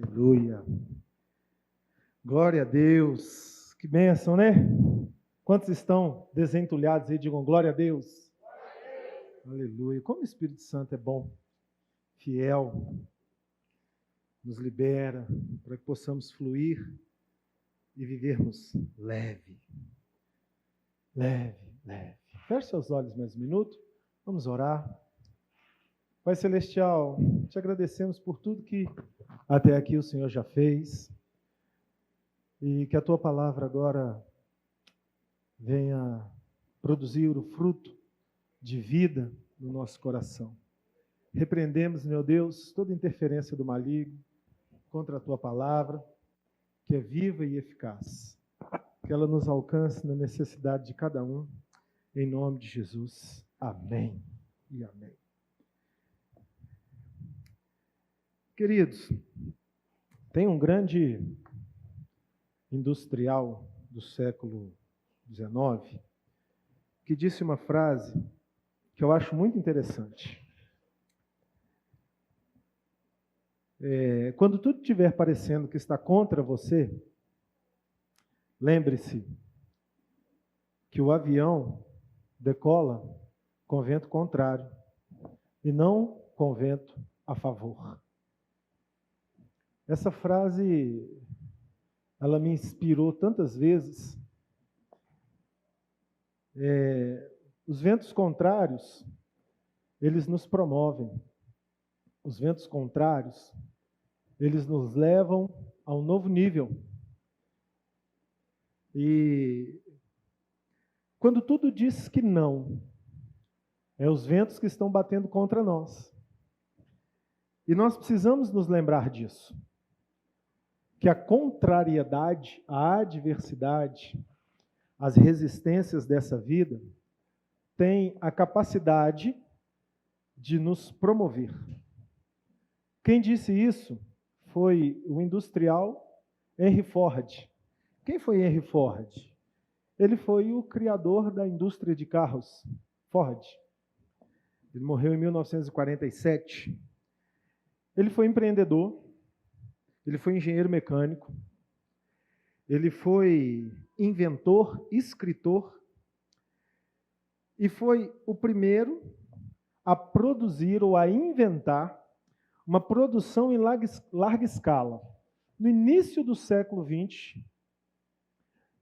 Aleluia. Glória a Deus. Que bênção, né? Quantos estão desentulhados aí? Digam glória a Deus. Aleluia. Como o Espírito Santo é bom, fiel, nos libera para que possamos fluir e vivermos leve. Leve, leve. Feche seus olhos mais um minuto. Vamos orar. Pai Celestial, te agradecemos por tudo que até aqui o Senhor já fez. E que a tua palavra agora venha produzir o fruto de vida no nosso coração. Repreendemos, meu Deus, toda interferência do maligno contra a tua palavra, que é viva e eficaz. Que ela nos alcance na necessidade de cada um, em nome de Jesus. Amém e amém. Queridos, tem um grande industrial do século XIX que disse uma frase que eu acho muito interessante. Quando tudo estiver parecendo que está contra você, lembre-se que o avião decola com vento contrário e não com vento a favor. Essa frase, ela me inspirou tantas vezes. Os ventos contrários, eles nos promovem. Os ventos contrários, eles nos levam a um novo nível. E quando tudo diz que não, é os ventos que estão batendo contra nós. E nós precisamos nos lembrar disso. Que a contrariedade, a adversidade, as resistências dessa vida têm a capacidade de nos promover. Quem disse isso foi o industrial Henry Ford. Quem foi Henry Ford? Ele foi o criador da indústria de carros, Ford. Ele morreu em 1947. Ele foi empreendedor. Ele foi engenheiro mecânico, ele foi inventor, escritor, e foi o primeiro a produzir ou a inventar uma produção em larga escala. No início do século XX,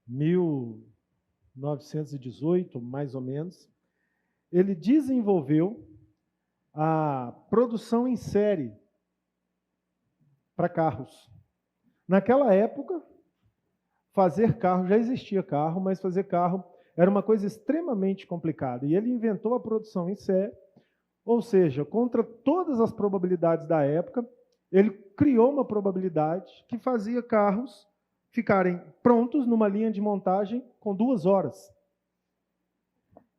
1918, mais ou menos, ele desenvolveu a produção em série para carros. Naquela época, fazer carro, já existia carro, mas fazer carro era uma coisa extremamente complicada. E ele inventou a produção em série, ou seja, contra todas as probabilidades da época, ele criou uma probabilidade que fazia carros ficarem prontos numa linha de montagem com 2 horas.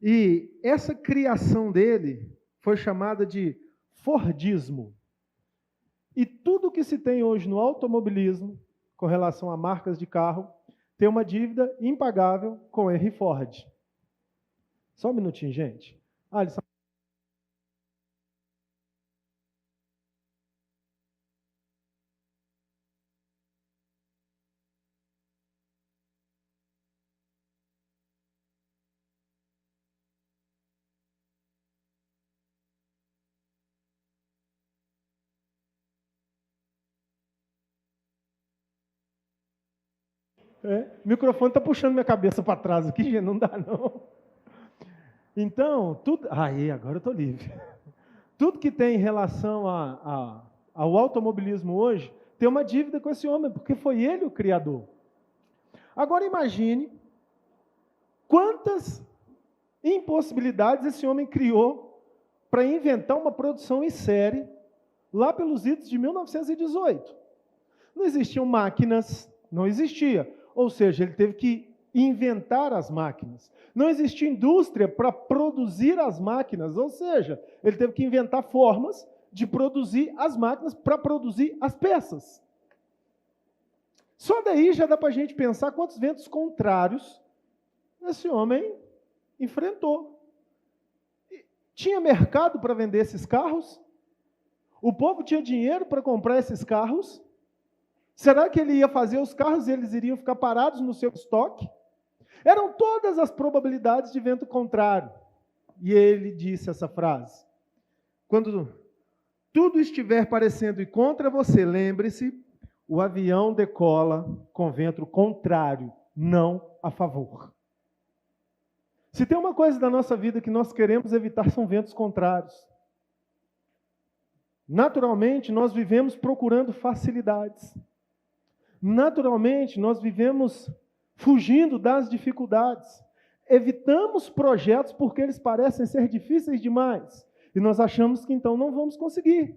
E essa criação dele foi chamada de Fordismo. E tudo que se tem hoje no automobilismo, com relação a marcas de carro, tem uma dívida impagável com Henry Ford. Só um minutinho, gente. Alisson. O microfone está puxando minha cabeça para trás aqui, gente, não dá não. Então, tudo... agora eu estou livre. Tudo que tem em relação ao automobilismo hoje, tem uma dívida com esse homem, porque foi ele o criador. Agora imagine quantas impossibilidades esse homem criou para inventar uma produção em série, lá pelos idos de 1918. Não existiam máquinas, não existia. Ou seja, ele teve que inventar as máquinas. Não existia indústria para produzir as máquinas, ou seja, ele teve que inventar formas de produzir as máquinas para produzir as peças. Só daí já dá para a gente pensar quantos ventos contrários esse homem enfrentou. Tinha mercado para vender esses carros? O povo tinha dinheiro para comprar esses carros? Será que ele ia fazer os carros e eles iriam ficar parados no seu estoque? Eram todas as probabilidades de vento contrário. E ele disse essa frase: quando tudo estiver parecendo ir contra você, lembre-se, o avião decola com vento contrário, não a favor. Se tem uma coisa da nossa vida que nós queremos evitar, são ventos contrários. Naturalmente, nós vivemos procurando facilidades. Naturalmente, nós vivemos fugindo das dificuldades. Evitamos projetos porque eles parecem ser difíceis demais. E nós achamos que então não vamos conseguir.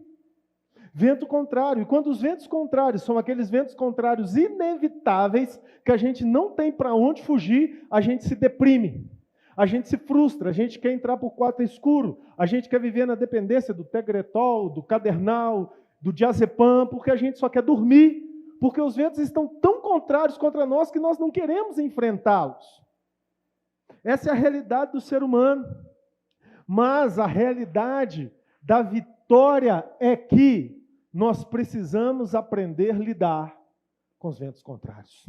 Vento contrário. E quando os ventos contrários são aqueles ventos contrários inevitáveis, que a gente não tem para onde fugir, a gente se deprime. A gente se frustra, a gente quer entrar por quarto escuro, a gente quer viver na dependência do Tegretol, do Cadernal, do Diazepam, porque a gente só quer dormir, porque os ventos estão tão contrários contra nós que nós não queremos enfrentá-los. Essa é a realidade do ser humano. Mas a realidade da vitória é que nós precisamos aprender a lidar com os ventos contrários.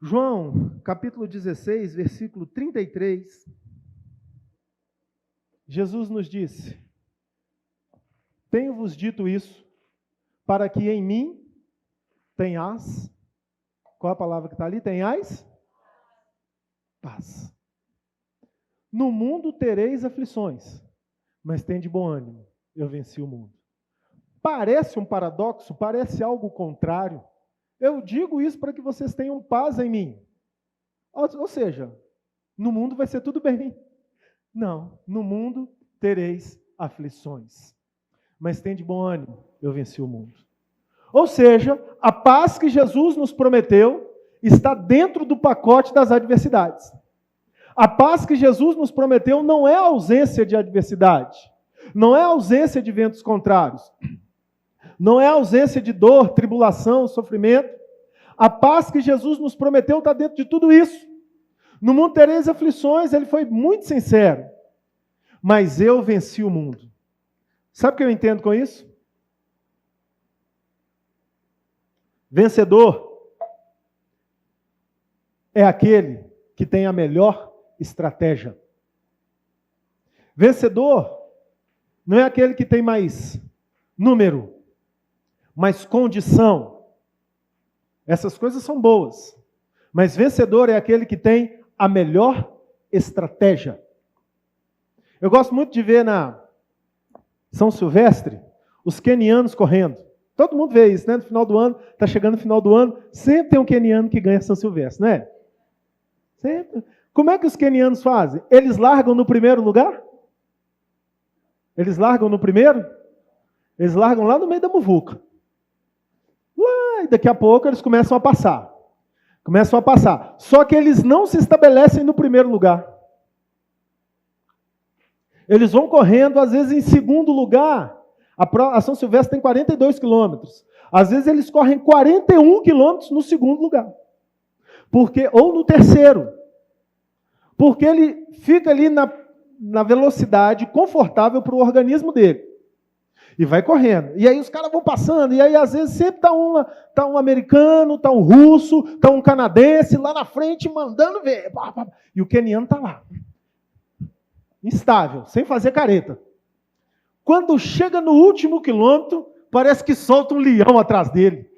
João, capítulo 16, versículo 33, Jesus nos disse: tenho-vos dito isso, para que em mim tenhas, qual a palavra que está ali? Tenhais paz. No mundo tereis aflições, mas tende bom ânimo, eu venci o mundo. Parece um paradoxo, parece algo contrário. Eu digo isso para que vocês tenham paz em mim. Ou seja, no mundo vai ser tudo bem. Não, no mundo tereis aflições, mas tende bom ânimo, eu venci o mundo. Ou seja, a paz que Jesus nos prometeu está dentro do pacote das adversidades. A paz que Jesus nos prometeu não é a ausência de adversidade, não é a ausência de ventos contrários, não é a ausência de dor, tribulação, sofrimento. A paz que Jesus nos prometeu está dentro de tudo isso. No mundo tereis aflições, ele foi muito sincero, mas eu venci o mundo. Sabe o que eu entendo com isso? Vencedor é aquele que tem a melhor estratégia. Vencedor não é aquele que tem mais número, mais condição. Essas coisas são boas. Mas vencedor é aquele que tem a melhor estratégia. Eu gosto muito de ver na São Silvestre os quenianos correndo. Todo mundo vê isso, né? No final do ano, está chegando no final do ano, sempre tem um queniano que ganha São Silvestre, não é? Sempre. Como é que os quenianos fazem? Eles largam no primeiro lugar? Eles largam no primeiro? Eles largam lá no meio da muvuca. E daqui a pouco eles começam a passar. Começam a passar. Só que eles não se estabelecem no primeiro lugar. Eles vão correndo, às vezes em segundo lugar. A São Silvestre tem 42 quilômetros. Às vezes eles correm 41 quilômetros no segundo lugar. Ou no terceiro. Porque ele fica ali na velocidade confortável para o organismo dele. E vai correndo. E aí os caras vão passando. E aí às vezes sempre está um americano, está um russo, está um canadense lá na frente mandando ver. E o queniano está lá. Instável, sem fazer careta. Quando chega no último quilômetro, parece que solta um leão atrás dele.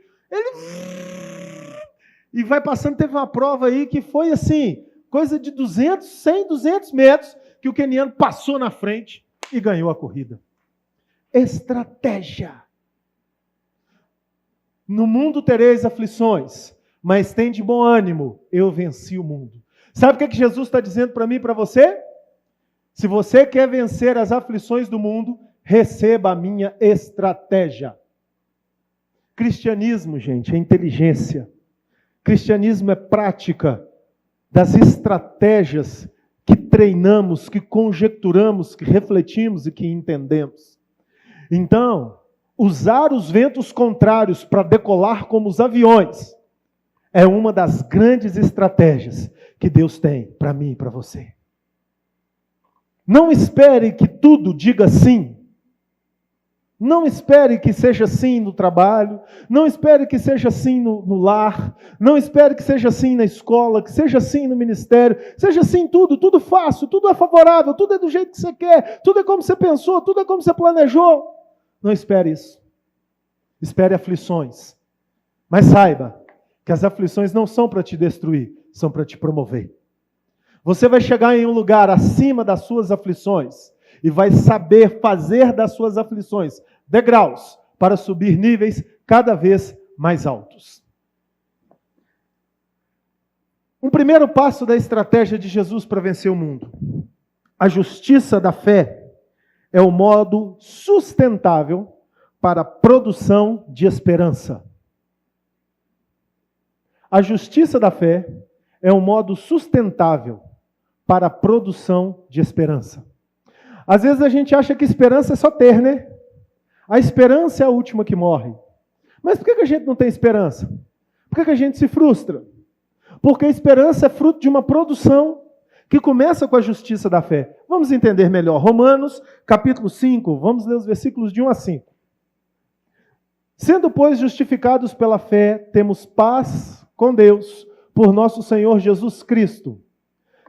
E vai passando. Teve uma prova aí que foi assim, coisa de 200, 100, 200 metros, que o queniano passou na frente e ganhou a corrida. Estratégia. No mundo tereis aflições, mas tende bom ânimo, eu venci o mundo. Sabe o que Jesus está dizendo para mim e para você? Se você quer vencer as aflições do mundo, receba a minha estratégia. Cristianismo, gente, é inteligência. Cristianismo é prática das estratégias que treinamos, que conjecturamos, que refletimos e que entendemos. Então, usar os ventos contrários para decolar como os aviões é uma das grandes estratégias que Deus tem para mim e para você. Não espere que tudo diga sim. Não espere que seja assim no trabalho, não espere que seja assim no lar, não espere que seja assim na escola, que seja assim no ministério, seja assim em tudo, tudo fácil, tudo é favorável, tudo é do jeito que você quer, tudo é como você pensou, tudo é como você planejou. Não espere isso. Espere aflições. Mas saiba que as aflições não são para te destruir, são para te promover. Você vai chegar em um lugar acima das suas aflições e vai saber fazer das suas aflições degraus para subir níveis cada vez mais altos. Um primeiro passo da estratégia de Jesus para vencer o mundo. A justiça da fé é o modo sustentável para a produção de esperança. A justiça da fé é um modo sustentável para a produção de esperança. Às vezes a gente acha que esperança é só ter, né? A esperança é a última que morre. Mas por que a gente não tem esperança? Por que a gente se frustra? Porque a esperança é fruto de uma produção que começa com a justiça da fé. Vamos entender melhor. Romanos, capítulo 5, vamos ler os versículos de 1 a 5. Sendo, pois, justificados pela fé, temos paz com Deus, por nosso Senhor Jesus Cristo,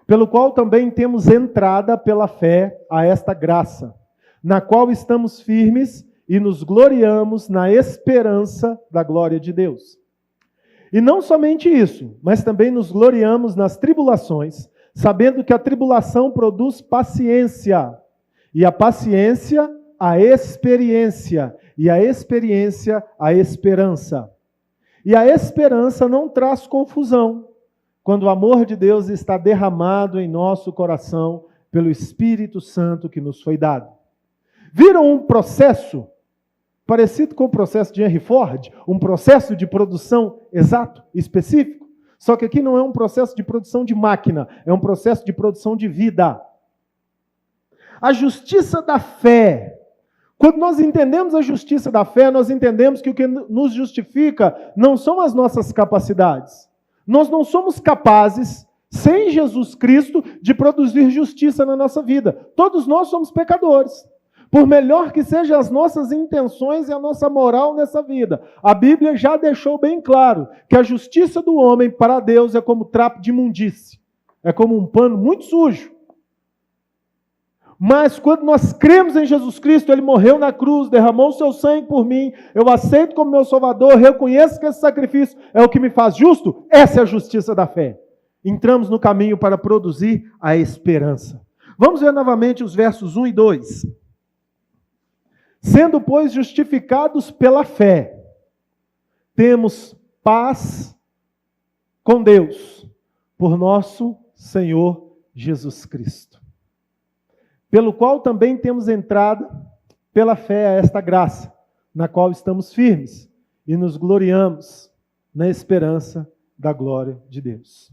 pelo qual também temos entrada pela fé a esta graça, na qual estamos firmes e nos gloriamos na esperança da glória de Deus. E não somente isso, mas também nos gloriamos nas tribulações, sabendo que a tribulação produz paciência, e a paciência, a experiência, e a experiência, a esperança. E a esperança não traz confusão, quando o amor de Deus está derramado em nosso coração pelo Espírito Santo que nos foi dado. Viram um processo parecido com o processo de Henry Ford? Um processo de produção exato, específico? Só que aqui não é um processo de produção de máquina, é um processo de produção de vida. A justiça da fé. Quando nós entendemos a justiça da fé, nós entendemos que o que nos justifica não são as nossas capacidades. Nós não somos capazes, sem Jesus Cristo, de produzir justiça na nossa vida. Todos nós somos pecadores. Por melhor que sejam as nossas intenções e a nossa moral nessa vida, a Bíblia já deixou bem claro que a justiça do homem para Deus é como trapo de imundície. É como um pano muito sujo. Mas quando nós cremos em Jesus Cristo, Ele morreu na cruz, derramou o seu sangue por mim, eu aceito como meu Salvador, reconheço que esse sacrifício é o que me faz justo, essa é a justiça da fé. Entramos no caminho para produzir a esperança. Vamos ver novamente os versos 1 e 2. Sendo, pois, justificados pela fé, temos paz com Deus, por nosso Senhor Jesus Cristo, pelo qual também temos entrada pela fé a esta graça, na qual estamos firmes e nos gloriamos na esperança da glória de Deus.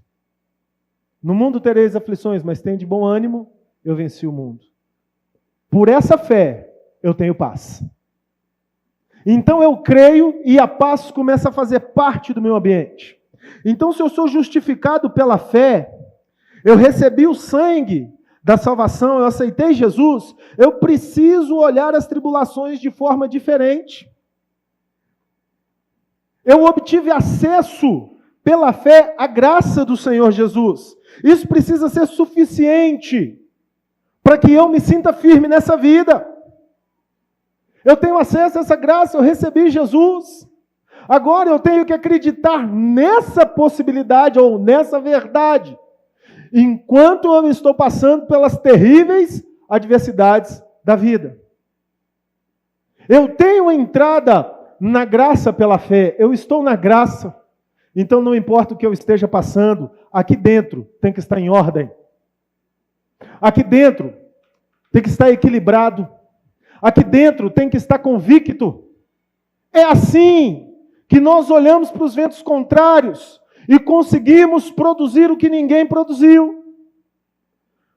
No mundo tereis aflições, mas tende bom ânimo, eu venci o mundo. Por essa fé, eu tenho paz. Então eu creio e a paz começa a fazer parte do meu ambiente. Então, se eu sou justificado pela fé, eu recebi o sangue da salvação, eu aceitei Jesus, eu preciso olhar as tribulações de forma diferente. Eu obtive acesso pela fé à graça do Senhor Jesus. Isso precisa ser suficiente para que eu me sinta firme nessa vida. Eu tenho acesso a essa graça, eu recebi Jesus. Agora eu tenho que acreditar nessa possibilidade ou nessa verdade, enquanto eu estou passando pelas terríveis adversidades da vida. Eu tenho entrada na graça pela fé, eu estou na graça, então não importa o que eu esteja passando, aqui dentro tem que estar em ordem. Aqui dentro tem que estar equilibrado. Aqui dentro tem que estar convicto. É assim que nós olhamos para os ventos contrários e conseguimos produzir o que ninguém produziu.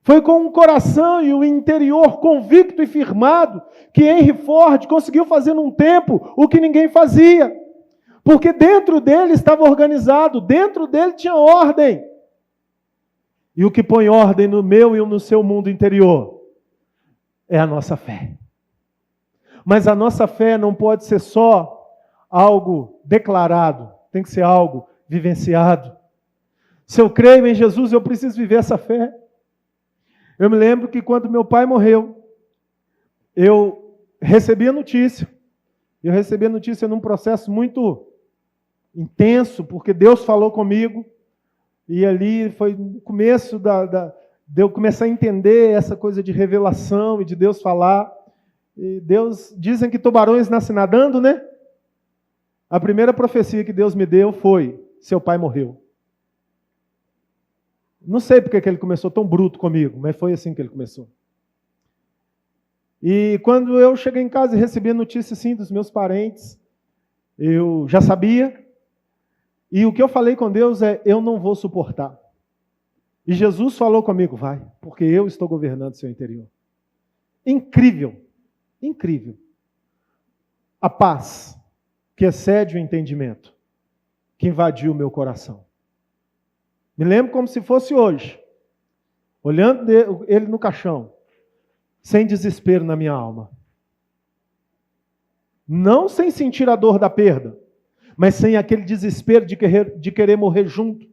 Foi com o coração e o interior convicto e firmado que Henry Ford conseguiu fazer num tempo o que ninguém fazia. Porque dentro dele estava organizado, dentro dele tinha ordem. E o que põe ordem no meu e no seu mundo interior é a nossa fé. Mas a nossa fé não pode ser só algo declarado, tem que ser algo vivenciado. Se eu creio em Jesus, eu preciso viver essa fé. Eu me lembro que quando meu pai morreu, eu recebi a notícia. Eu recebi a notícia num processo muito intenso, porque Deus falou comigo. E ali foi o começo de eu começar a entender essa coisa de revelação e de Deus falar. E Deus, dizem que tubarões nascem nadando, né? A primeira profecia que Deus me deu foi: seu pai morreu. Não sei porque que ele começou tão bruto comigo, mas foi assim que ele começou. E quando eu cheguei em casa e recebi a notícia assim, dos meus parentes, eu já sabia. E o que eu falei com Deus é: eu não vou suportar. E Jesus falou comigo: vai, porque eu estou governando seu interior. Incrível, incrível. A paz que excede o entendimento, que invadiu o meu coração. Me lembro como se fosse hoje, olhando ele no caixão, sem desespero na minha alma. Não sem sentir a dor da perda, mas sem aquele desespero de querer morrer junto.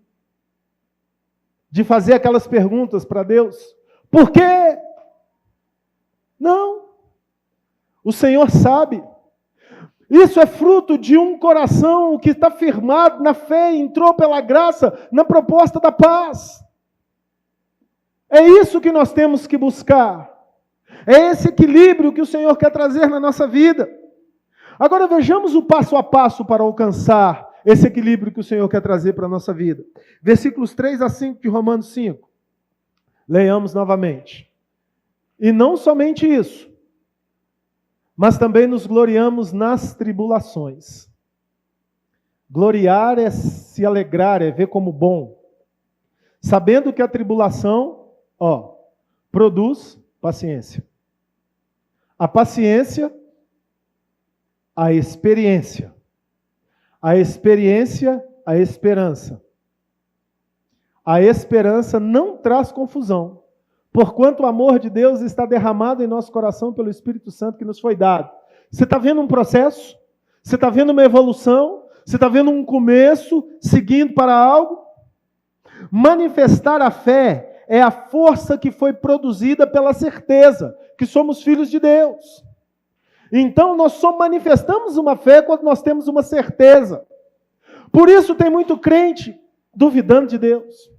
De fazer aquelas perguntas para Deus: por quê? Não. O Senhor sabe. Isso é fruto de um coração que está firmado na fé e entrou pela graça na proposta da paz. É isso que nós temos que buscar. É esse equilíbrio que o Senhor quer trazer na nossa vida. Agora vejamos o passo a passo para alcançar esse equilíbrio que o Senhor quer trazer para a nossa vida. Versículos 3 a 5 de Romanos 5. Leiamos novamente. E não somente isso, mas também nos gloriamos nas tribulações. Gloriar é se alegrar, é ver como bom. Sabendo que a tribulação, produz paciência. A paciência, a experiência. A experiência, a esperança. A esperança não traz confusão, porquanto o amor de Deus está derramado em nosso coração pelo Espírito Santo que nos foi dado. Você está vendo um processo? Você está vendo uma evolução? Você está vendo um começo, seguindo para algo? Manifestar a fé é a força que foi produzida pela certeza que somos filhos de Deus. Então, nós só manifestamos uma fé quando nós temos uma certeza. Por isso tem muito crente duvidando de Deus.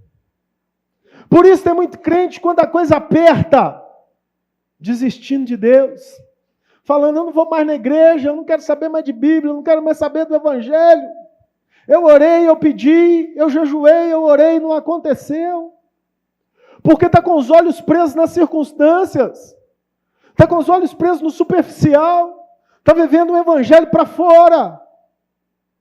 Por isso tem muito crente, quando a coisa aperta, desistindo de Deus. Falando: eu não vou mais na igreja, eu não quero saber mais de Bíblia, eu não quero mais saber do Evangelho. Eu orei, eu pedi, eu jejuei, eu orei, não aconteceu. Porque está com os olhos presos nas circunstâncias. Está com os olhos presos no superficial. Está vivendo o Evangelho para fora.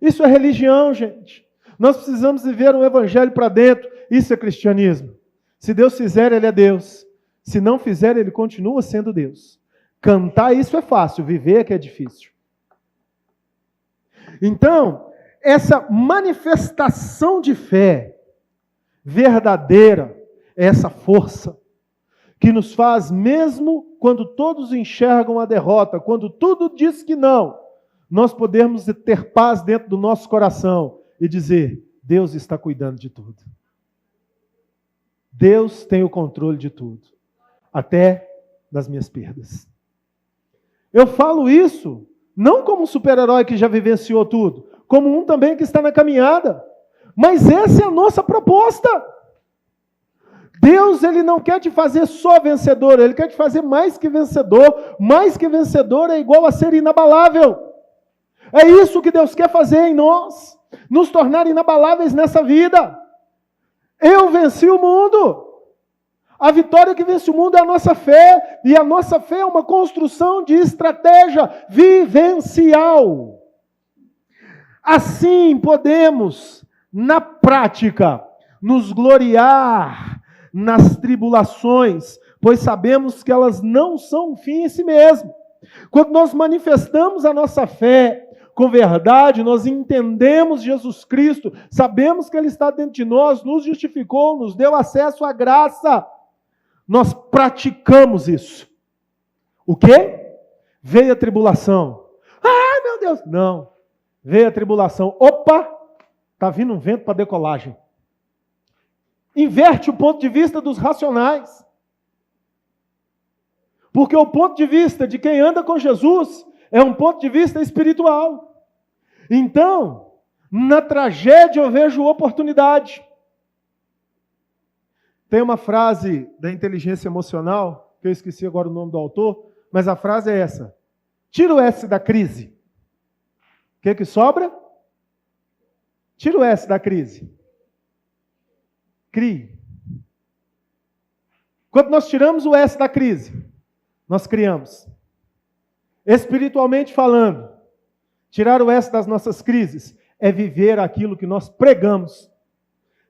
Isso é religião, gente. Nós precisamos viver um Evangelho para dentro. Isso é cristianismo. Se Deus fizer, Ele é Deus. Se não fizer, Ele continua sendo Deus. Cantar, isso é fácil. Viver é que é difícil. Então, essa manifestação de fé verdadeira é essa força que nos faz, mesmo quando todos enxergam a derrota, quando tudo diz que não, nós podemos ter paz dentro do nosso coração e dizer: Deus está cuidando de tudo. Deus tem o controle de tudo, até das minhas perdas. Eu falo isso não como um super-herói que já vivenciou tudo, como um também que está na caminhada. Mas essa é a nossa proposta. Deus, Ele não quer te fazer só vencedor, Ele quer te fazer mais que vencedor. Mais que vencedor é igual a ser inabalável. É isso que Deus quer fazer em nós, nos tornar inabaláveis nessa vida. Eu venci o mundo. A vitória que vence o mundo é a nossa fé, e a nossa fé é uma construção de estratégia vivencial. Assim podemos, na prática, nos gloriar nas tribulações, pois sabemos que elas não são um fim em si mesmo. Quando nós manifestamos a nossa fé com verdade, nós entendemos Jesus Cristo, sabemos que Ele está dentro de nós, nos justificou, nos deu acesso à graça. Nós praticamos isso. O quê? Veio a tribulação. Ah, meu Deus! Não. Veio a tribulação. Opa! Está vindo um vento para decolagem. Inverte o ponto de vista dos racionais. Porque o ponto de vista de quem anda com Jesus é um ponto de vista espiritual. Então, na tragédia eu vejo oportunidade. Tem uma frase da inteligência emocional, que eu esqueci agora o nome do autor, mas a frase é essa: tira o S da crise. O que sobra? Tira o S da crise. Crie. Quando nós tiramos o S da crise, nós criamos. Espiritualmente falando, tirar o S das nossas crises é viver aquilo que nós pregamos.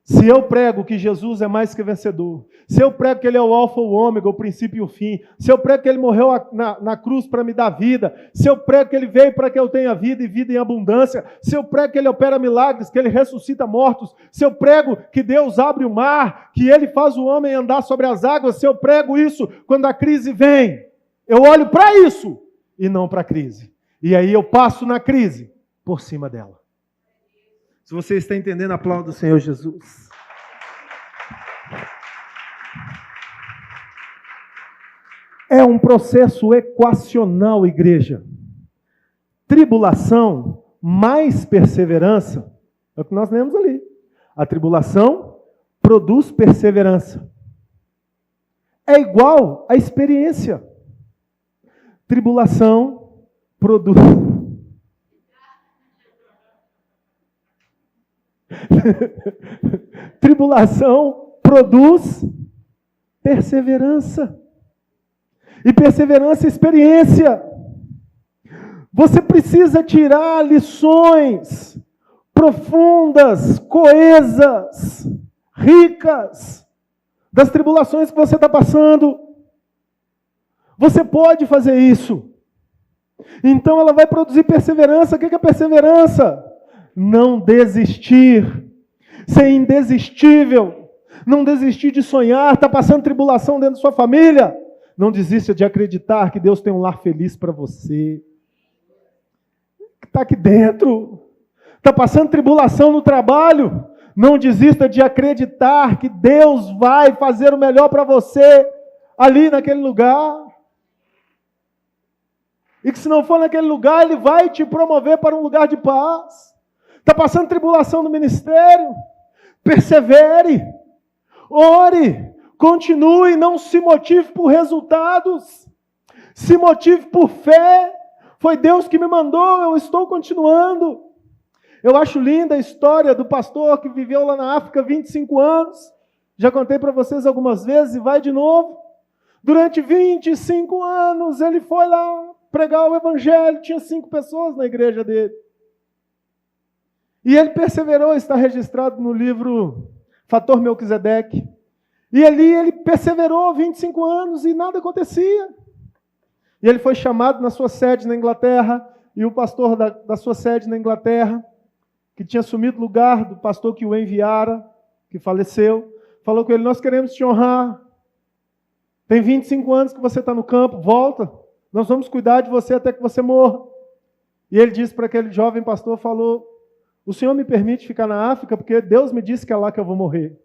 Se eu prego que Jesus é mais que vencedor, se eu prego que Ele é o alfa, o ômega, o princípio e o fim, se eu prego que Ele morreu na cruz para me dar vida, se eu prego que Ele veio para que eu tenha vida e vida em abundância, se eu prego que Ele opera milagres, que Ele ressuscita mortos, se eu prego que Deus abre o mar, que Ele faz o homem andar sobre as águas, se eu prego isso, quando a crise vem, eu olho para isso e não para a crise. E aí eu passo na crise por cima dela. Se você está entendendo, aplauda o Senhor Jesus. É um processo equacional, igreja. Tribulação mais perseverança, é o que nós lemos ali. A tribulação produz perseverança. É igual à experiência. Tribulação produz... Tribulação produz perseverança. E perseverança é experiência. Você precisa tirar lições profundas, coesas, ricas das tribulações que você está passando. Você pode fazer isso. Então ela vai produzir perseverança. O que é perseverança? Não desistir, ser indesistível, não desistir de sonhar. Está passando tribulação dentro da sua família? Não desista de acreditar que Deus tem um lar feliz para você. Está aqui dentro. Está passando tribulação no trabalho? Não desista de acreditar que Deus vai fazer o melhor para você ali naquele lugar. E que se não for naquele lugar, Ele vai te promover para um lugar de paz. Está passando tribulação no ministério? Persevere, ore, continue, não se motive por resultados, se motive por fé. Foi Deus que me mandou, eu estou continuando. Eu acho linda a história do pastor que viveu lá na África 25 anos. Já contei para vocês algumas vezes e vai de novo. Durante 25 anos ele foi lá pregar o evangelho, tinha 5 pessoas na igreja dele. E ele perseverou, está registrado no livro Fator Melquisedeque. E ali ele perseverou 25 anos e nada acontecia. E ele foi chamado na sua sede na Inglaterra, e o pastor da sua sede na Inglaterra, que tinha assumido o lugar do pastor que o enviara, que faleceu, falou com ele: nós queremos te honrar. Tem 25 anos que você está no campo, volta. Nós vamos cuidar de você até que você morra. E ele disse para aquele jovem pastor, falou: o Senhor me permite ficar na África porque Deus me disse que é lá que eu vou morrer.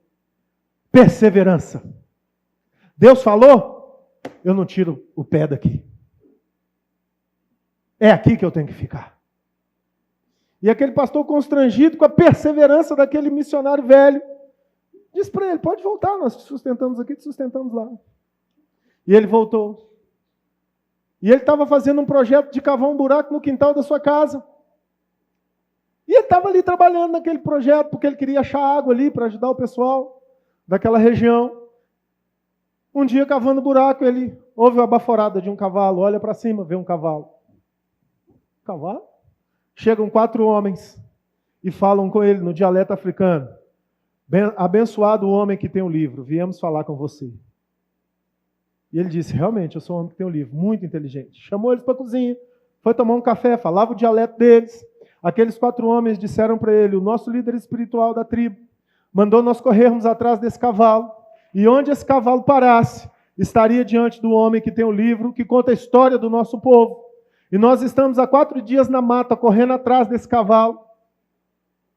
Perseverança. Deus falou, eu não tiro o pé daqui. É aqui que eu tenho que ficar. E aquele pastor, constrangido com a perseverança daquele missionário velho, disse para ele: pode voltar, nós te sustentamos aqui, te sustentamos lá. E ele voltou. E ele estava fazendo um projeto de cavar um buraco no quintal da sua casa. E ele estava ali trabalhando naquele projeto, porque ele queria achar água ali para ajudar o pessoal daquela região. Um dia, cavando buraco, ele ouve a baforada de um cavalo, olha para cima, vê um cavalo. Cavalo? Chegam 4 homens e falam com ele no dialeto africano: abençoado o homem que tem o livro, viemos falar com você. E ele disse: realmente, eu sou um homem que tem o livro, muito inteligente. Chamou eles para a cozinha, foi tomar um café, falava o dialeto deles. Aqueles 4 homens disseram para ele: o nosso líder espiritual da tribo mandou nós corrermos atrás desse cavalo, e onde esse cavalo parasse, estaria diante do homem que tem o livro, que conta a história do nosso povo. E nós estamos há 4 dias na mata, correndo atrás desse cavalo.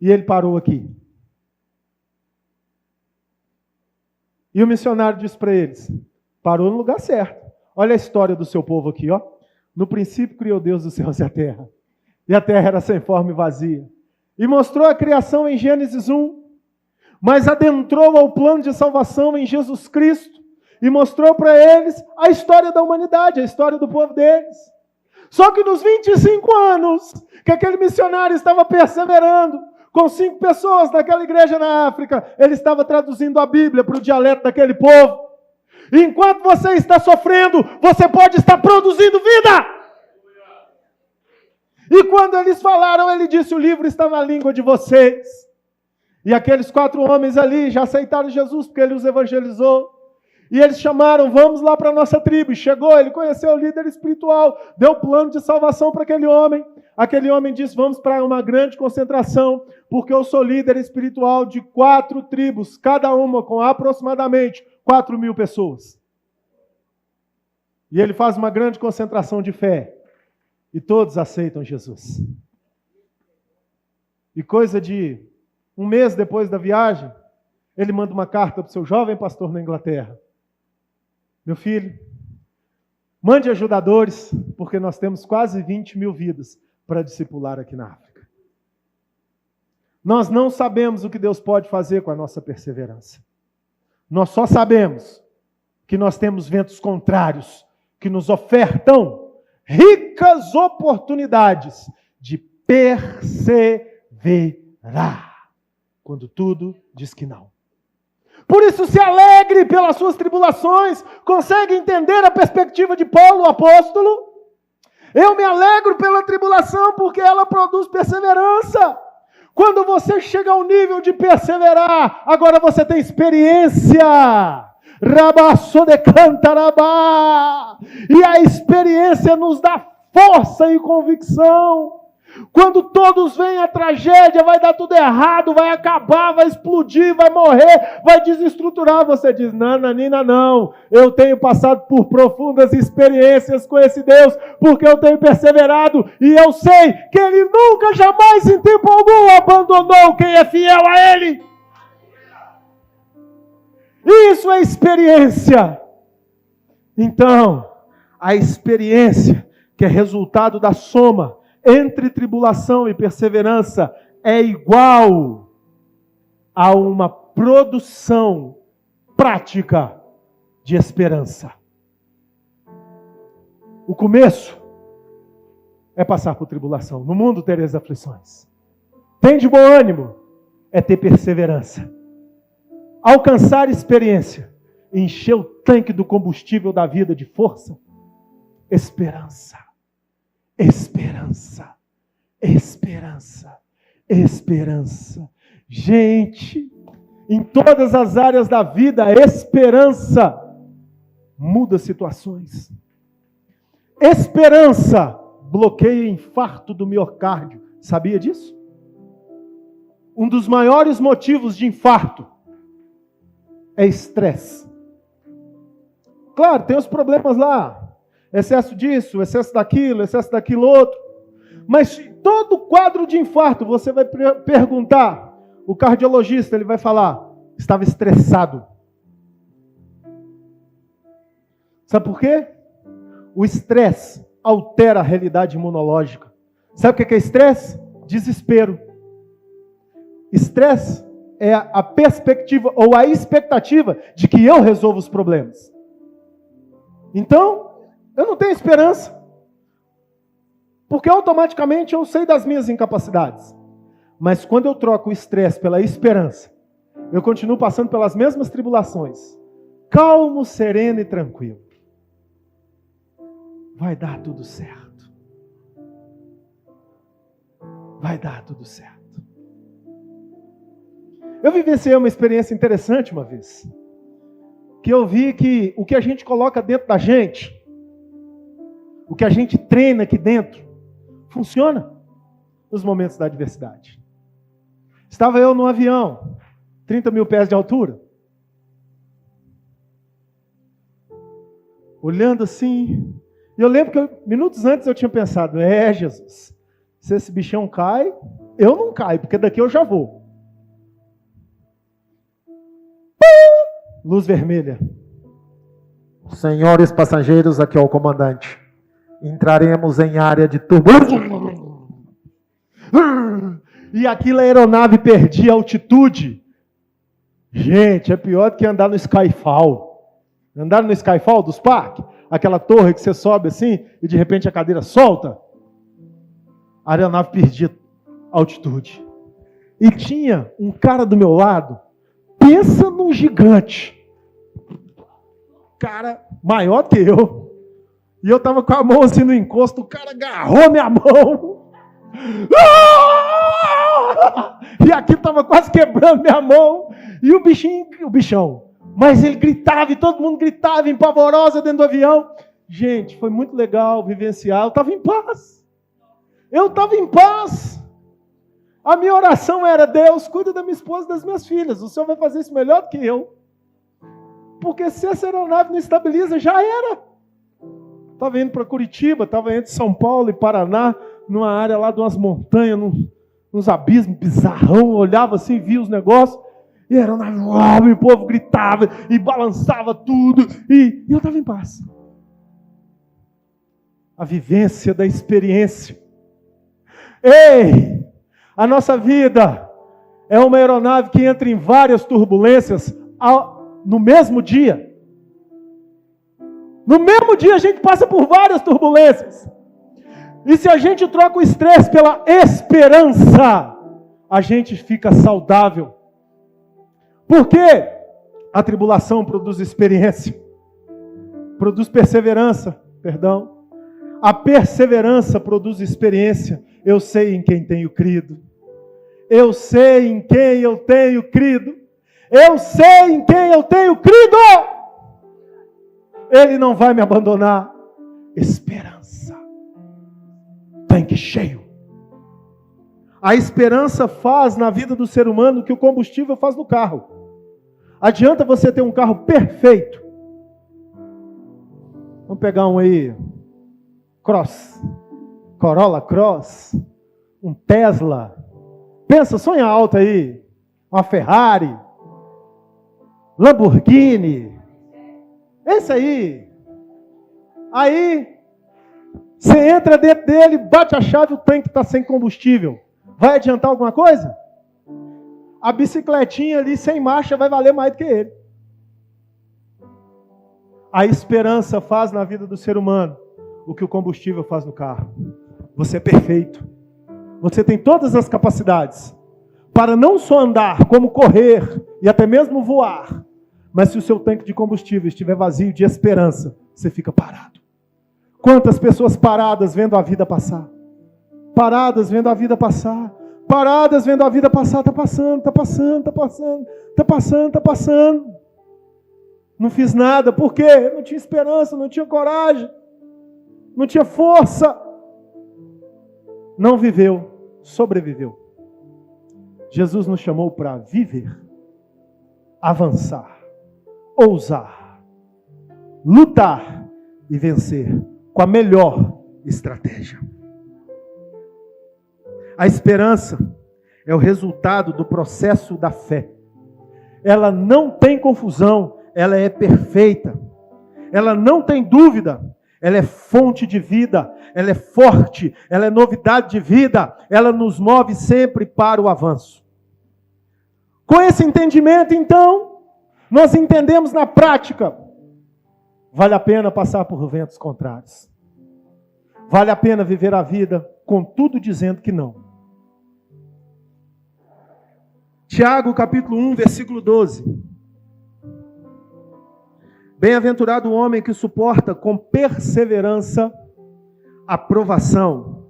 E ele parou aqui. E o missionário disse para eles, parou no lugar certo. Olha a história do seu povo aqui, ó. No princípio criou Deus os céus e a terra. E a terra era sem forma e vazia. E mostrou a criação em Gênesis 1. Mas adentrou ao plano de salvação em Jesus Cristo. E mostrou para eles a história da humanidade, a história do povo deles. Só que nos 25 anos que aquele missionário estava perseverando, com 5 pessoas naquela igreja na África, ele estava traduzindo a Bíblia para o dialeto daquele povo. E enquanto você está sofrendo, você pode estar produzindo vida. E quando eles falaram, ele disse, o livro está na língua de vocês. E aqueles 4 homens ali já aceitaram Jesus, porque ele os evangelizou. E eles chamaram, vamos lá para a nossa tribo. E chegou, ele conheceu o líder espiritual, deu plano de salvação para aquele homem. Aquele homem disse, vamos para uma grande concentração, porque eu sou líder espiritual de 4 tribos, cada uma com aproximadamente 4.000 pessoas. E ele faz uma grande concentração de fé. E todos aceitam Jesus. E coisa de 1 mês depois da viagem, ele manda uma carta para o seu jovem pastor na Inglaterra. Meu filho, mande ajudadores, porque nós temos quase 20.000 vidas para discipular aqui na África. Nós não sabemos o que Deus pode fazer com a nossa perseverança. Nós só sabemos que nós temos ventos contrários que nos ofertam ricas oportunidades de perseverar, quando tudo diz que não. Por isso se alegre pelas suas tribulações. Consegue entender a perspectiva de Paulo, o apóstolo? Eu me alegro pela tribulação porque ela produz perseverança. Quando você chega ao nível de perseverar, agora você tem experiência. Rabaço de cantarabá. E a experiência nos dá força e convicção. Quando todos veem a tragédia, vai dar tudo errado, vai acabar, vai explodir, vai morrer, vai desestruturar. Você diz, nananina, não. Eu tenho passado por profundas experiências com esse Deus, porque eu tenho perseverado e eu sei que Ele nunca, jamais, em tempo algum, abandonou quem é fiel a Ele. Isso é experiência. Então, a experiência, que é resultado da soma entre tribulação e perseverança, é igual a uma produção prática de esperança. O começo é passar por tribulação. No mundo tereis aflições. Tem de bom ânimo é ter perseverança. Alcançar experiência, encher o tanque do combustível da vida de força, esperança. Esperança, esperança, esperança. Gente, em todas as áreas da vida, a esperança muda situações. Esperança bloqueia infarto do miocárdio. Sabia disso? Um dos maiores motivos de infarto é estresse. Claro, tem os problemas lá. Excesso disso, excesso daquilo outro. Mas todo quadro de infarto, você vai perguntar, o cardiologista, ele vai falar, estava estressado. Sabe por quê? O estresse altera a realidade imunológica. Sabe o que é estresse? Desespero. Estresse é a perspectiva ou a expectativa de que eu resolvo os problemas. Então, eu não tenho esperança, porque automaticamente eu sei das minhas incapacidades. Mas quando eu troco o estresse pela esperança, eu continuo passando pelas mesmas tribulações, calmo, sereno e tranquilo. Vai dar tudo certo. Vai dar tudo certo. Eu vivenciei uma experiência interessante uma vez, que eu vi que o que a gente coloca dentro da gente, o que a gente treina aqui dentro, funciona nos momentos da adversidade. Estava eu num avião, 30.000 pés de altura, olhando assim, E eu lembro que minutos antes eu tinha pensado, Jesus, se esse bichão cai, eu não caio, porque daqui eu já vou. Luz vermelha. Senhores passageiros, aqui é o comandante. Entraremos em área de turbulência. E aquilo, a aeronave perdia altitude. Gente, é pior do que andar no Skyfall. Andaram no Skyfall dos parques? Aquela torre que você sobe assim e de repente a cadeira solta. A aeronave perdia altitude. E tinha um cara do meu lado, pensa num gigante. Cara maior que eu. E eu estava com a mão assim no encosto, o cara agarrou minha mão. E aqui estava quase quebrando minha mão. E o bichão. Mas ele gritava e todo mundo gritava, empavorosa dentro do avião. Gente, foi muito legal vivenciar. Eu estava em paz. Eu estava em paz. A minha oração era: Deus, cuida da minha esposa e das minhas filhas. O Senhor vai fazer isso melhor do que eu. Porque se essa aeronave não estabiliza, já era. Estava indo para Curitiba, estava entre São Paulo e Paraná, numa área lá de umas montanhas, nos abismos, bizarrão. Eu olhava assim, via os negócios, e a aeronave voava, e o povo gritava, e balançava tudo, e eu estava em paz. A vivência da experiência. Ei, a nossa vida é uma aeronave que entra em várias turbulências no mesmo dia. No mesmo dia a gente passa por várias turbulências. E se a gente troca o estresse pela esperança, a gente fica saudável. Porque a tribulação produz experiência, produz perseverança, perdão. A perseverança produz experiência. Eu sei em quem tenho crido. Eu sei em quem eu tenho crido. Eu sei em quem eu tenho crido. Ele não vai me abandonar. Esperança. Tanque cheio. A esperança faz na vida do ser humano o que o combustível faz no carro. Adianta você ter um carro perfeito. Vamos pegar um aí, Cross, Corolla Cross, um Tesla. Pensa, sonha alto aí. Uma Ferrari, Lamborghini. Esse aí. Aí, você entra dentro dele, bate a chave, o tanque está sem combustível. Vai adiantar alguma coisa? A bicicletinha ali sem marcha vai valer mais do que ele. A esperança faz na vida do ser humano o que o combustível faz no carro. Você é perfeito. Você tem todas as capacidades para não só andar, como correr e até mesmo voar. Mas se o seu tanque de combustível estiver vazio de esperança, você fica parado. Quantas pessoas paradas vendo a vida passar? Paradas vendo a vida passar. Paradas vendo a vida passar. Está passando, está passando, está passando. Está passando, está passando. Não fiz nada. Por quê? Não tinha esperança, não tinha coragem. Não tinha força. Não viveu, sobreviveu. Jesus nos chamou para viver, avançar, ousar, lutar e vencer com a melhor estratégia. A esperança é o resultado do processo da fé. Ela não tem confusão, ela é perfeita. Ela não tem dúvida, ela é fonte de vida, ela é forte, ela é novidade de vida, ela nos move sempre para o avanço. Com esse entendimento, então, nós entendemos na prática, vale a pena passar por ventos contrários. Vale a pena viver a vida com tudo dizendo que não. Tiago, capítulo 1, versículo 12. Bem-aventurado o homem que suporta com perseverança a provação,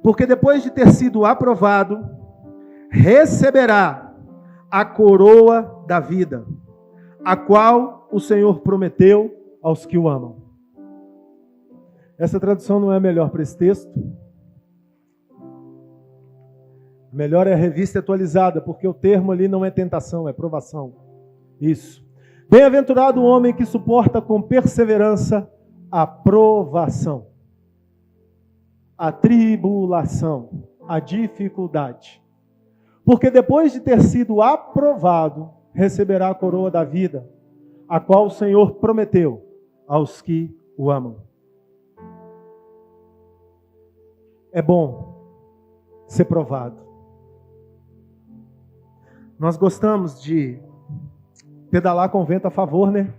porque depois de ter sido aprovado, receberá a coroa da vida, a qual o Senhor prometeu aos que o amam. Essa tradução não é melhor para esse texto. Melhor é a revista atualizada, porque o termo ali não é tentação, é provação. Isso. Bem-aventurado o homem que suporta com perseverança a provação, a tribulação, a dificuldade. Porque depois de ter sido aprovado, receberá a coroa da vida, a qual o Senhor prometeu aos que o amam. É bom ser provado. Nós gostamos de pedalar com o vento a favor, né?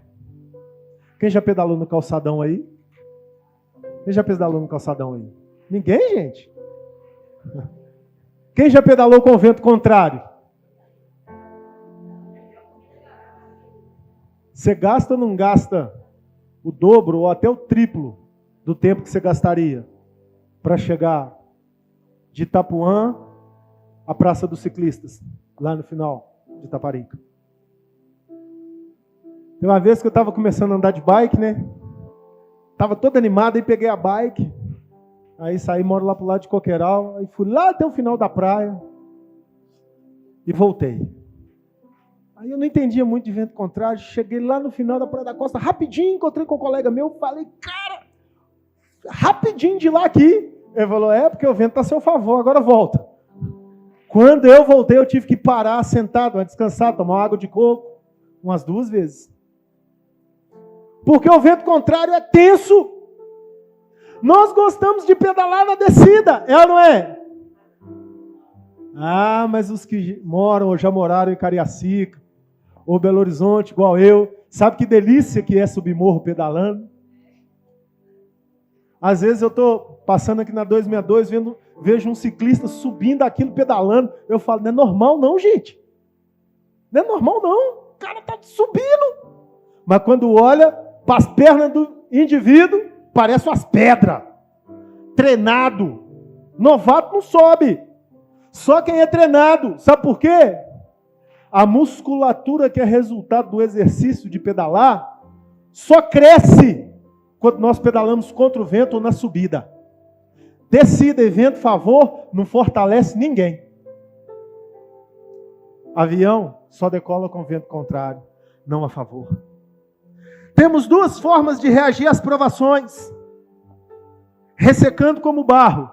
Quem já pedalou no calçadão aí? Quem já pedalou no calçadão aí? Ninguém, gente? Quem já pedalou com o vento contrário? Você gasta ou não gasta o dobro ou até o triplo do tempo que você gastaria para chegar de Itapuã à Praça dos Ciclistas, lá no final de Itaparica? Tem uma vez que eu estava começando a andar de bike, né? Estava todo animado, aí peguei a bike, aí saí, moro lá pro lado de Coqueiral, aí fui lá até o final da praia e voltei. Aí eu não entendia muito de vento contrário, cheguei lá no final da Praia da Costa, rapidinho, encontrei com um colega meu, falei, cara, rapidinho de lá aqui. Ele falou, porque o vento está a seu favor, agora volta. Quando eu voltei, eu tive que parar, sentado, descansar, tomar uma água de coco, umas 2 vezes. Porque o vento contrário é tenso. Nós gostamos de pedalar na descida, é ou não é? Ah, mas os que moram ou já moraram em Cariacica, ou Belo Horizonte, igual eu, sabe que delícia que é subir morro pedalando? Às vezes eu estou passando aqui na 262, vejo um ciclista subindo aquilo, pedalando. Eu falo, não é normal não, gente. Não é normal não. O cara está subindo. Mas quando olha para as pernas do indivíduo, parece umas pedras. Treinado. Novato não sobe. Só quem é treinado. Sabe por quê? A musculatura que é resultado do exercício de pedalar só cresce quando nós pedalamos contra o vento ou na subida. Descida e vento a favor não fortalece ninguém. Avião só decola com vento contrário, não a favor. Temos 2 formas de reagir às provações: ressecando como barro,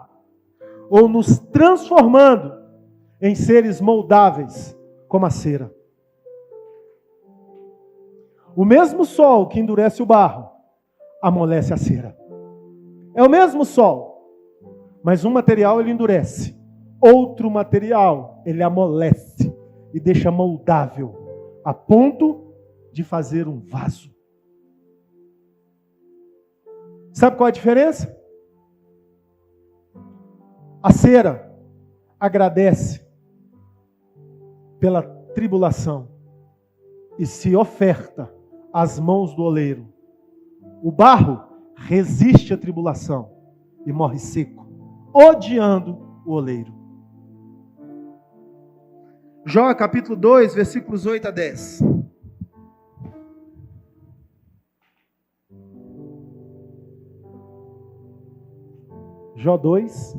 ou nos transformando em seres moldáveis como a cera. O mesmo sol que endurece o barro amolece a cera. É o mesmo sol, mas um material ele endurece, outro material ele amolece e deixa moldável, a ponto de fazer um vaso. Sabe qual é a diferença? A cera agradece pela tribulação e se oferta às mãos do oleiro. O barro resiste à tribulação e morre seco, odiando o oleiro. Jó capítulo 2, versículos 8 a 10. Jó 2,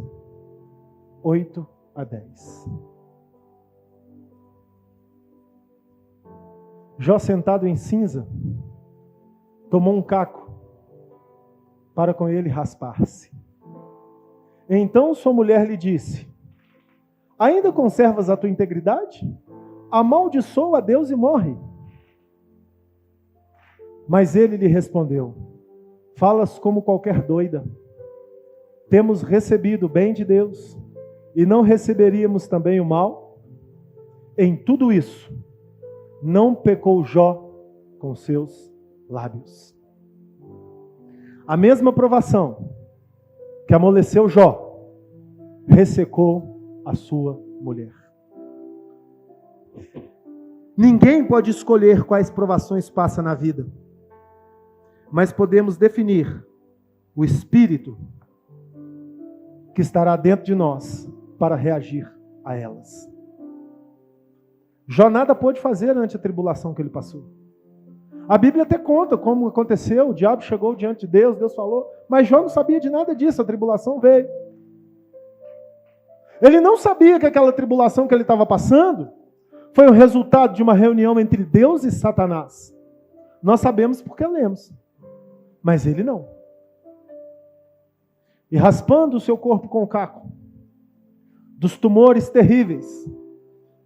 8 a 10. Jó, sentado em cinza, tomou um caco para com ele raspar-se. Então sua mulher lhe disse: ainda conservas a tua integridade? Amaldiçoa a Deus e morre. Mas ele lhe respondeu: falas como qualquer doida. Temos recebido o bem de Deus, e não receberíamos também o mal? Em tudo isso, não pecou Jó com seus lábios. A mesma provação que amoleceu Jó, ressecou a sua mulher. Ninguém pode escolher quais provações passa na vida, mas podemos definir o espírito que estará dentro de nós para reagir a elas. Jó nada pôde fazer ante a tribulação que ele passou. A Bíblia até conta como aconteceu, o diabo chegou diante de Deus, Deus falou, mas Jó não sabia de nada disso, a tribulação veio. Ele não sabia que aquela tribulação que ele estava passando foi o resultado de uma reunião entre Deus e Satanás. Nós sabemos porque lemos, mas ele não. e raspando o seu corpo com o caco, dos tumores terríveis,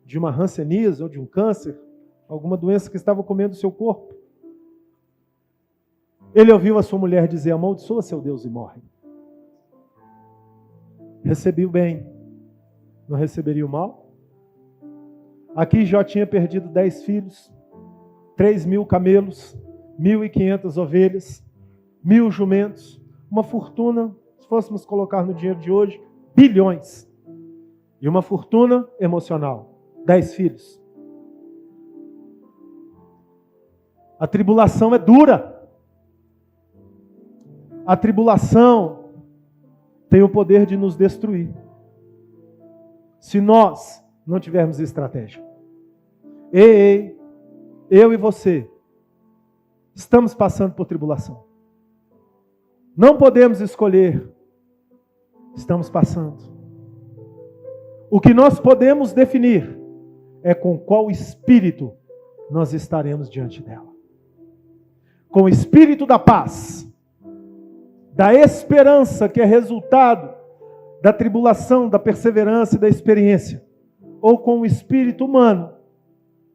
de uma hanseníase ou de um câncer, alguma doença que estava comendo o seu corpo. Ele ouviu a sua mulher dizer: amaldiçoa seu Deus e morre. Recebi o bem, não receberia o mal? Aqui Jó tinha perdido 10 filhos, 3.000 camelos, 1.500 ovelhas, 1.000 jumentos, uma fortuna, se fôssemos colocar no dinheiro de hoje, bilhões. E uma fortuna emocional, 10 filhos. A tribulação é dura. A tribulação tem o poder de nos destruir, se nós não tivermos estratégia. Ei, eu e você estamos passando por tribulação. Não podemos escolher. Estamos passando. O que nós podemos definir é com qual espírito nós estaremos diante dela. Com o espírito da paz, da esperança que é resultado da tribulação, da perseverança e da experiência, ou com o espírito humano,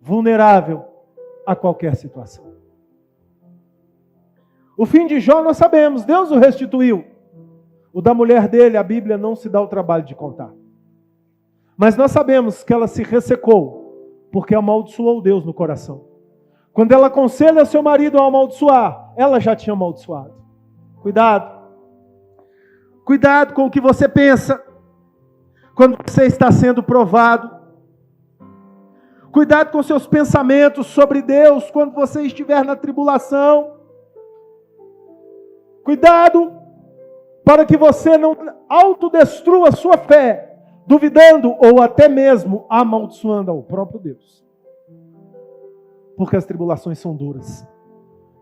vulnerável a qualquer situação. O fim de Jó nós sabemos, Deus o restituiu. O da mulher dele, a Bíblia não se dá o trabalho de contar. Mas nós sabemos que ela se ressecou, porque amaldiçoou Deus no coração. Quando ela aconselha seu marido a amaldiçoar, ela já tinha amaldiçoado. Cuidado. Cuidado com o que você pensa quando você está sendo provado. Cuidado com seus pensamentos sobre Deus quando você estiver na tribulação. Cuidado para que você não autodestrua a sua fé, duvidando ou até mesmo amaldiçoando ao próprio Deus. Porque as tribulações são duras,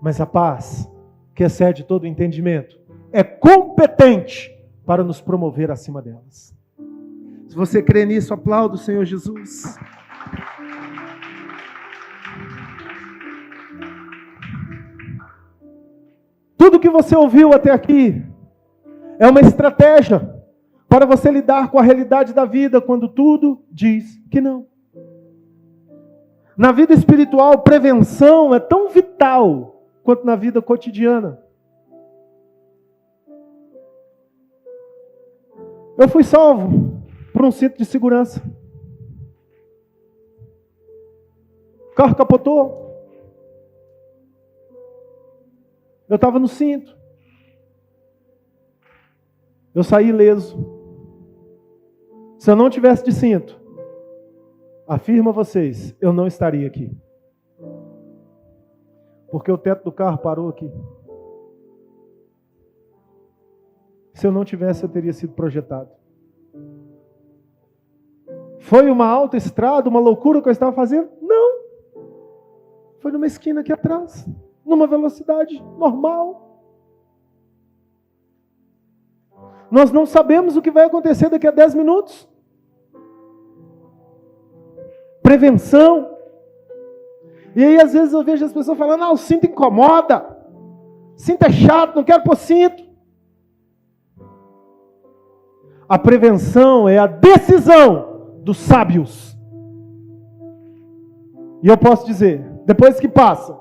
mas a paz, que excede todo o entendimento, é competente para nos promover acima delas. Se você crê nisso, aplauda o Senhor Jesus. Tudo que você ouviu até aqui é uma estratégia para você lidar com a realidade da vida quando tudo diz que não. Na vida espiritual, prevenção é tão vital quanto na vida cotidiana. Eu fui salvo por um cinto de segurança. O carro capotou. Eu estava no cinto. Eu saí ileso. Se eu não tivesse de cinto, afirmo a vocês, eu não estaria aqui. Porque o teto do carro parou aqui. Se eu não tivesse, eu teria sido projetado. Foi uma autoestrada, uma loucura que eu estava fazendo? Não. Foi numa esquina aqui atrás, numa velocidade normal. Nós não sabemos o que vai acontecer daqui a 10 minutos. Prevenção. E aí às vezes eu vejo as pessoas falando: o cinto incomoda, cinto é chato, não quero pôr cinto. A prevenção é a decisão dos sábios. E eu posso dizer, depois que passa,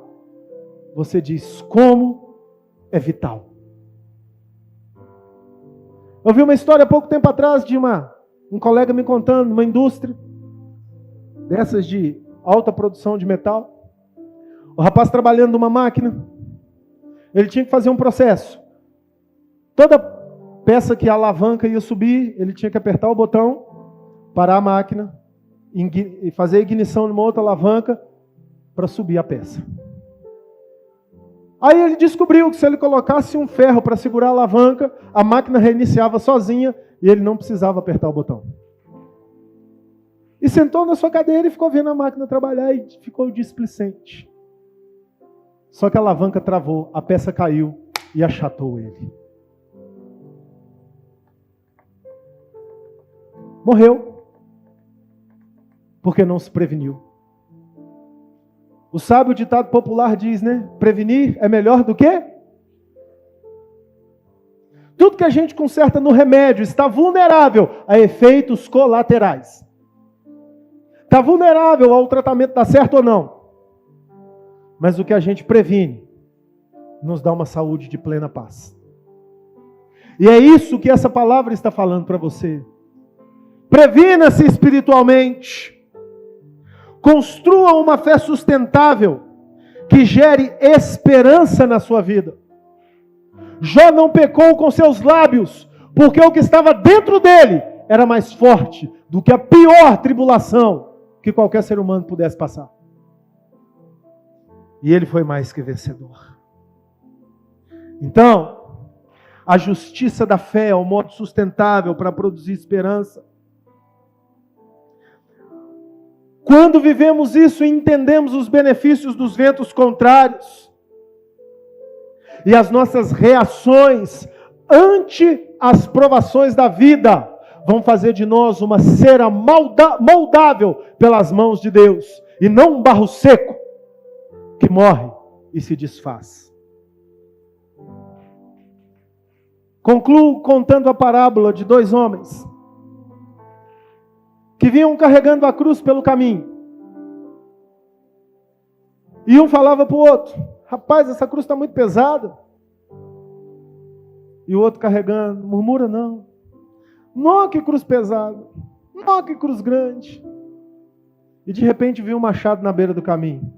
você diz como é vital. Eu vi uma história há pouco tempo atrás de um colega me contando, numa indústria dessas de alta produção de metal. O rapaz trabalhando numa máquina, ele tinha que fazer um processo. Toda peça que a alavanca ia subir, ele tinha que apertar o botão, parar a máquina e fazer a ignição numa outra alavanca para subir a peça. Aí ele descobriu que se ele colocasse um ferro para segurar a alavanca, a máquina reiniciava sozinha e ele não precisava apertar o botão. E sentou na sua cadeira e ficou vendo a máquina trabalhar e ficou displicente. Só que a alavanca travou, a peça caiu e achatou ele. Morreu. Porque não se preveniu. O sábio ditado popular diz, né? Prevenir é melhor do que? Tudo que a gente conserta no remédio está vulnerável a efeitos colaterais. Está vulnerável ao tratamento dar certo ou não. Mas o que a gente previne nos dá uma saúde de plena paz. E é isso que essa palavra está falando para você. Previna-se espiritualmente. Construa uma fé sustentável que gere esperança na sua vida. Jó não pecou com seus lábios, porque o que estava dentro dele era mais forte do que a pior tribulação que qualquer ser humano pudesse passar. E ele foi mais que vencedor. Então, a justiça da fé é o modo sustentável para produzir esperança. Quando vivemos isso, entendemos os benefícios dos ventos contrários. E as nossas reações ante as provações da vida vão fazer de nós uma cera moldável pelas mãos de Deus. E não um barro seco que morre e se desfaz. Concluo contando a parábola de 2 homens que vinham carregando a cruz pelo caminho. E um falava para o outro: rapaz, essa cruz está muito pesada. E o outro carregando: murmura não. Não, que cruz pesada. Não, que cruz grande. E de repente viu um machado na beira do caminho.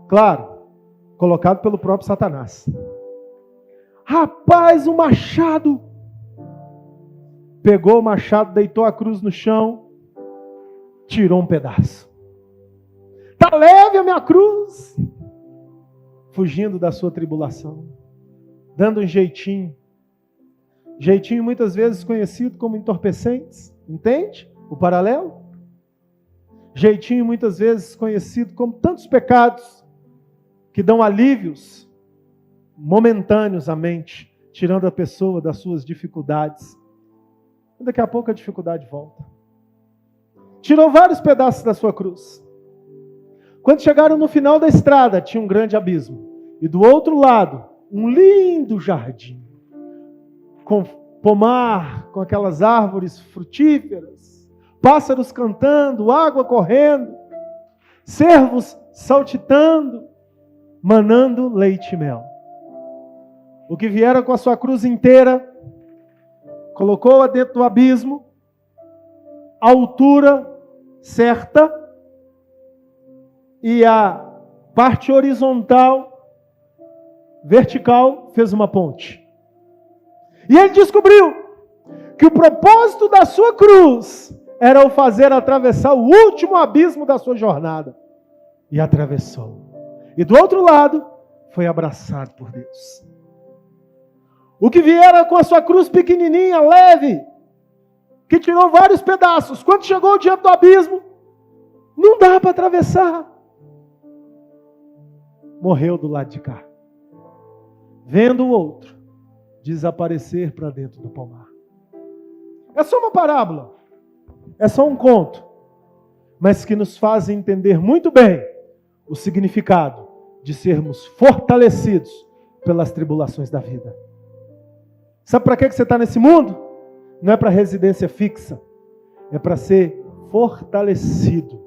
Claro, colocado pelo próprio Satanás. Rapaz, o machado. Pegou o machado, deitou a cruz no chão, tirou um pedaço. Está leve a minha cruz. Fugindo da sua tribulação. Dando um jeitinho. Jeitinho muitas vezes conhecido como entorpecentes. Entende o paralelo? Jeitinho muitas vezes conhecido como tantos pecados que dão alívios momentâneos à mente, tirando a pessoa das suas dificuldades. E daqui a pouco a dificuldade volta. Tirou vários pedaços da sua cruz. Quando chegaram no final da estrada, tinha um grande abismo. E do outro lado, um lindo jardim. Com pomar, com aquelas árvores frutíferas, pássaros cantando, água correndo, cervos saltitando, manando leite e mel. O que viera com a sua cruz inteira, colocou-a dentro do abismo, a altura certa e a parte horizontal, vertical, fez uma ponte. E ele descobriu que o propósito da sua cruz era o fazer atravessar o último abismo da sua jornada. E atravessou. E do outro lado, foi abraçado por Deus. O que viera com a sua cruz pequenininha, leve, que tirou vários pedaços, quando chegou diante do abismo, não dá para atravessar. Morreu do lado de cá. Vendo o outro desaparecer para dentro do pomar. É só uma parábola. É só um conto. Mas que nos faz entender muito bem o significado de sermos fortalecidos pelas tribulações da vida. Sabe para que você está nesse mundo? Não é para residência fixa. É para ser fortalecido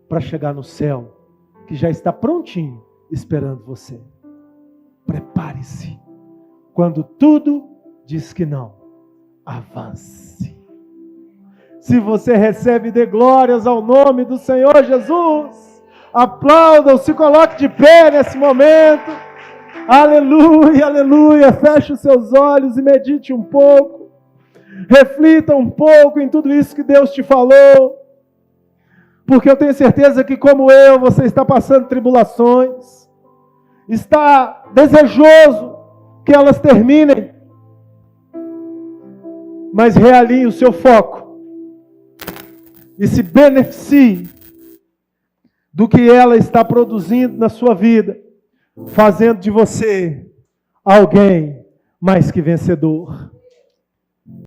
para chegar no céu, que já está prontinho esperando você. Prepare-se. Quando tudo diz que não, avance. Se você recebe, dê glórias ao nome do Senhor Jesus. Aplauda-o, se coloque de pé nesse momento. Aleluia, aleluia. Feche os seus olhos e medite um pouco. Reflita um pouco em tudo isso que Deus te falou. Porque eu tenho certeza que, como eu, você está passando tribulações. Está desejoso que elas terminem. Mas realinhe o seu foco. E se beneficie do que ela está produzindo na sua vida, fazendo de você alguém mais que vencedor.